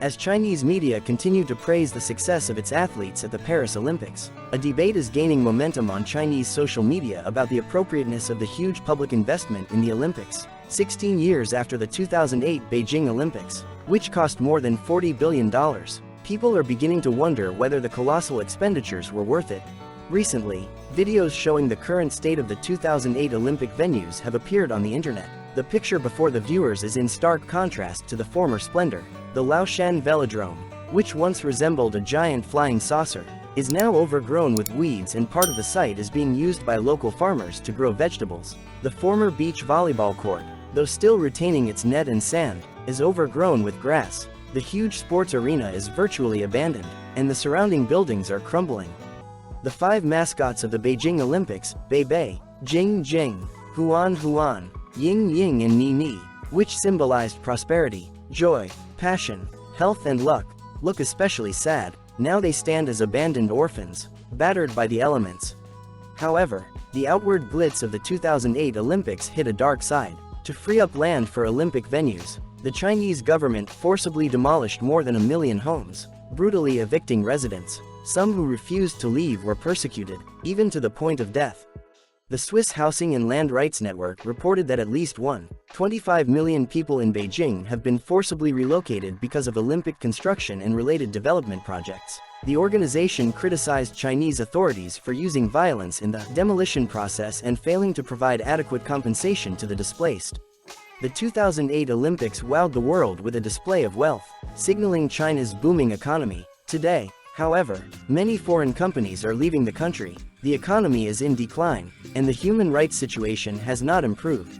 as Chinese media continue to praise the success of its athletes at the Paris Olympics. A debate is gaining momentum on Chinese social media about the appropriateness of the huge public investment in the Olympics, 16 years after the 2008 Beijing Olympics, which cost more than $40 billion. People are beginning to wonder whether the colossal expenditures were worth it. Recently, videos showing the current state of the 2008 Olympic venues have appeared on the internet. The picture before the viewers is in stark contrast to the former splendor. The Laoshan Velodrome, which once resembled a giant flying saucer, is now overgrown with weeds, and part of the site is being used by local farmers to grow vegetables. The former beach volleyball court, though still retaining its net and sand, is overgrown with grass. The huge sports arena is virtually abandoned, and the surrounding buildings are crumbling. The 5 mascots of the Beijing Olympics, Bei Bei, Jing Jing, Huan Huan, Ying Ying and Ni Ni, which symbolized prosperity, joy, passion, health and luck, look especially sad. Now they stand as abandoned orphans, battered by the elements. However, the outward glitz of the 2008 Olympics hid a dark side. To free up land for Olympic venues, the Chinese government forcibly demolished more than 1 million homes, brutally evicting residents. Some who refused to leave were persecuted, even to the point of death. The Swiss Housing and Land Rights Network reported that at least 1.25 million people in Beijing have been forcibly relocated because of Olympic construction and related development projects. The organization criticized Chinese authorities for using violence in the demolition process and failing to provide adequate compensation to the displaced. The 2008 Olympics wowed the world with a display of wealth, signaling China's booming economy. Today, however, many foreign companies are leaving the country. The economy is in decline, and the human rights situation has not improved.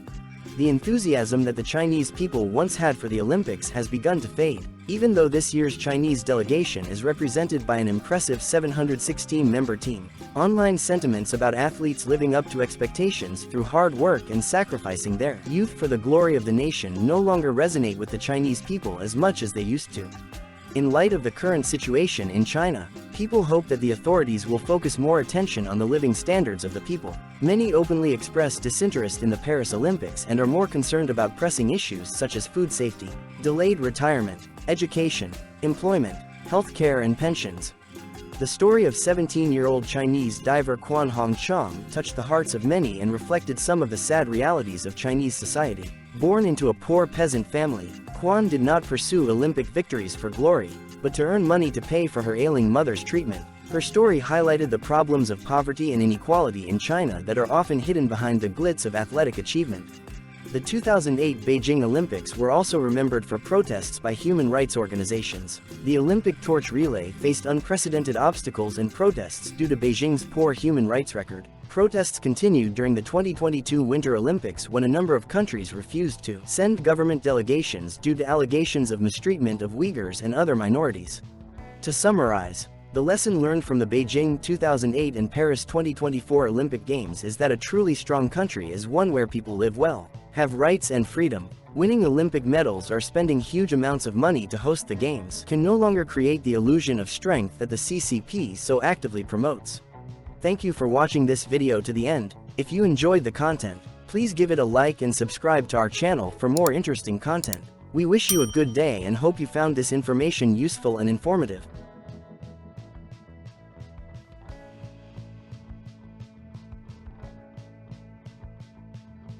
The enthusiasm that the Chinese people once had for the Olympics has begun to fade. Even though this year's Chinese delegation is represented by an impressive 716-member team, online sentiments about athletes living up to expectations through hard work and sacrificing their youth for the glory of the nation no longer resonate with the Chinese people as much as they used to. In light of the current situation in China, people hope that the authorities will focus more attention on the living standards of the people. Many openly express disinterest in the Paris Olympics and are more concerned about pressing issues such as food safety, delayed retirement, education, employment, healthcare and pensions. The story of 17-year-old Chinese diver Quan Hongchang touched the hearts of many and reflected some of the sad realities of Chinese society. Born into a poor peasant family, Quan did not pursue Olympic victories for glory, but to earn money to pay for her ailing mother's treatment. Her story highlighted the problems of poverty and inequality in China that are often hidden behind the glitz of athletic achievement. The 2008 Beijing Olympics were also remembered for protests by human rights organizations. The Olympic torch relay faced unprecedented obstacles and protests due to Beijing's poor human rights record. Protests continued during the 2022 Winter Olympics when a number of countries refused to send government delegations due to allegations of mistreatment of Uyghurs and other minorities. To summarize, the lesson learned from the Beijing 2008 and Paris 2024 Olympic Games is that a truly strong country is one where people live well, have rights and freedom. Winning Olympic medals or spending huge amounts of money to host the Games can no longer create the illusion of strength that the CCP so actively promotes. Thank you for watching this video to the end. If you enjoyed the content, please give it a like and subscribe to our channel for more interesting content. We wish you a good day and hope you found this information useful and informative.